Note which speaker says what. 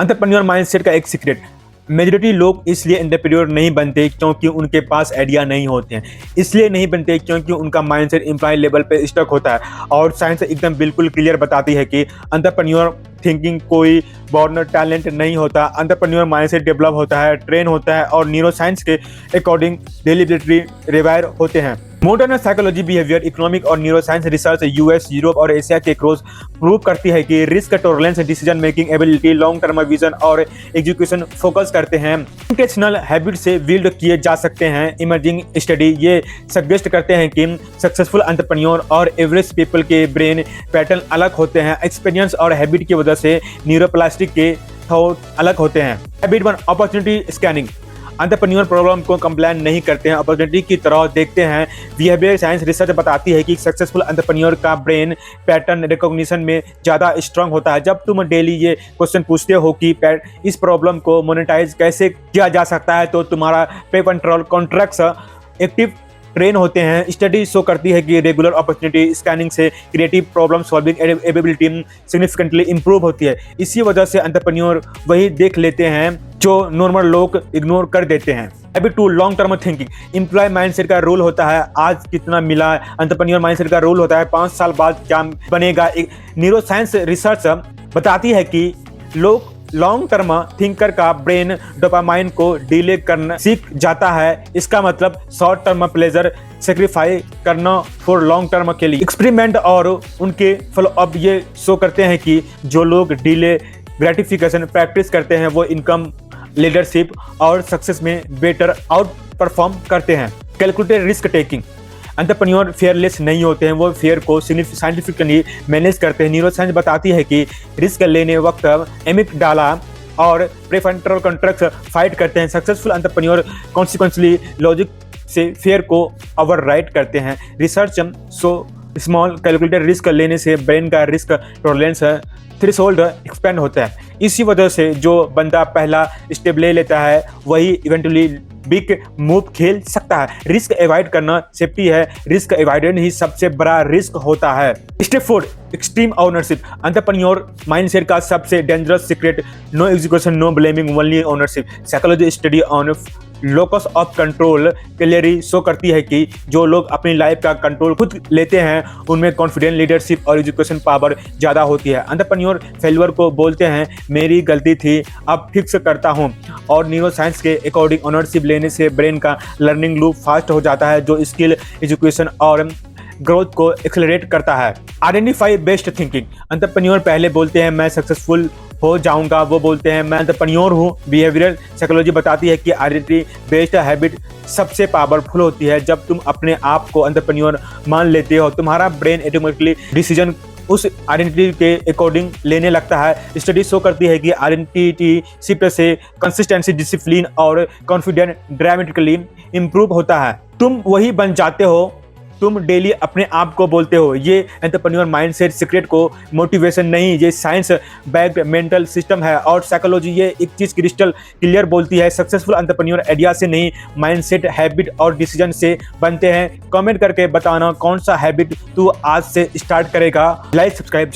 Speaker 1: Entrepreneur mindset का एक secret, majority लोग इसलिए एंटरप्रेन्योर नहीं बनते क्योंकि उनके पास आइडिया नहीं होते हैं। इसलिए नहीं बनते क्योंकि उनका माइंडसेट एम्प्लॉय लेवल पे स्टक होता है। और साइंस एकदम बिल्कुल क्लियर बताती है कि एंटरप्रेन्योर थिंकिंग कोई बॉर्न टैलेंट नहीं होता। एंटरप्रेन्योर माइंडसेट डेवलप होता है, ट्रेन होता है और न्यूरो साइंस के अकॉर्डिंग डेलिबरेटली रिवायर होते हैं। मॉडर्न साइकोलॉजी, बिहेवियर, इकोनॉमिक और neuro science research US, Europe और एशिया के क्रॉस प्रूव करती है कि risk tolerance, decision making ability, long term vision और एजुकेशन फोकस करते हैं। इंटेंशनल हैबिट से बिल्ड किए जा सकते हैं। इमर्जिंग स्टडी ये सजेस्ट करते हैं कि सक्सेसफुल एंटरप्रेन्योर और एवरेज पीपल के ब्रेन पैटर्न अलग होते हैं। एक्सपीरियंस और हैबिट की वजह से न्यूरोप्लास्टिक के थॉट अलग होते हैं। Habit 1, opportunity scanning. Entrepreneur problem को कंप्लेन नहीं करते हैं, अपॉर्चुनिटी की तरह देखते हैं। बिहेवियर साइंस रिसर्च बताती है कि सक्सेसफुल एंटरप्रेन्योर का ब्रेन पैटर्न रिकॉग्निशन में ज़्यादा स्ट्रांग होता है। जब तुम डेली ये क्वेश्चन पूछते हो कि इस प्रॉब्लम को मोनेटाइज कैसे किया जा सकता है, तो तुम्हारा पे कंट्रोल कॉन्ट्रैक्ट्स एक्टिव ट्रेन होते हैं। स्टडी शो करती है कि रेगुलर अपॉर्चुनिटी स्कैनिंग से creative problem solving ability significantly improve होती है। इसी वजह से एंटरप्रेन्योर वही देख लेते हैं जो नॉर्मल लोग इग्नोर कर देते हैं। Habit 2, long term thinking. Employ mindset का रूल होता है आज कितना मिला, एंटरप्रेन्योर माइंडसेट का रूल होता है 5 साल बाद क्या बनेगा। एक न्यूरो साइंस रिसर्च बताती है कि लोग लॉन्ग टर्म थिंकर का ब्रेन डोपामाइन को डिले करना सीख जाता है। इसका मतलब शॉर्ट टर्म प्लेजर सेक्रीफाई करना फॉर लॉन्ग टर्म के लिए। एक्सपेरिमेंट और उनके फॉलो अप ये शो करते हैं कि जो लोग डिले ग्रेटिफिकेशन प्रैक्टिस करते हैं वो इनकम, लीडरशिप और सक्सेस में बेटर आउट परफॉर्म करते हैं। Calculated risk taking. Entrepreneur fearless नहीं होते हैं, वो फेयर को साइंटिफिकली मैनेज करते हैं। न्यूरो साइंस बताती है कि रिस्क लेने वक्त एमिगडाला और प्रीफ्रंटल कॉर्टेक्स फाइट करते हैं। सक्सेसफुल एंटरप्रेन्योर कॉन्सिक्वेंसली लॉजिक से फेयर को ओवरराइड करते हैं। Research so small calculated risk लेने से ब्रेन का रिस्क टॉलरेंस थ्रेशोल्ड एक्सपेंड होता है। इसी वजह से जो बंदा पहला स्टेप ले लेता है वही इवेंटुअली बिग मूव खेल सकता है। रिस्क अवॉइड करना सेफ्टी है, रिस्क अवॉइडेंस ही सबसे बड़ा रिस्क होता है। Step 4, extreme ownership. Entrepreneur mindset का सबसे dangerous secret, no execution, no blaming, only ownership. Psychology study on locus of control clearly show करती है कि जो लोग अपनी लाइफ का कंट्रोल खुद लेते हैं उनमें कॉन्फिडेंट, लीडरशिप और एजुकेशन पावर ज़्यादा होती है। एंटरप्रेन्योर फेल्यूर को बोलते हैं मेरी गलती थी, अब फिक्स करता हूँ। और न्यूरो साइंस के अकॉर्डिंग ओनरशिप लेने से ब्रेन का लर्निंग लूप फास्ट हो जाता है जो स्किल, एजुकेशन और ग्रोथ को एक्सेलरेट करता है। Identify best thinking. एंटरप्रेन्योर पहले बोलते हैं मैं सक्सेसफुल हो जाऊंगा, वो बोलते हैं मैं एंटरप्रेन्योर हूँ। बिहेवियरल साइकोलॉजी बताती है कि आइडेंटिटी बेस्ड हैबिट सबसे पावरफुल होती है। जब तुम अपने आप को एंटरप्रेन्योर मान लेते हो तुम्हारा ब्रेन ऑटोमेटिकली डिसीजन उस आइडेंटिटी के अकॉर्डिंग लेने लगता है। स्टडी शो करती है कि आइडेंटिटी शिफ्ट से कंसिस्टेंसी, डिसिप्लिन और कॉन्फिडेंस ड्रामेटिकली इंप्रूव होता है। तुम वही बन जाते हो तुम डेली अपने आप को बोलते हो। ये एंटरप्रेन्योर माइंडसेट सीक्रेट को मोटिवेशन नहीं, ये साइंस बैक्ड मेंटल सिस्टम है। और साइकोलॉजी ये एक चीज़ क्रिस्टल क्लियर बोलती है, सक्सेसफुल एंटरप्रेन्योर आइडिया से नहीं, माइंडसेट, हैबिट और डिसीजन से बनते हैं। कमेंट करके बताना कौन सा हैबिट तू आज से स्टार्ट करेगा। Like, subscribe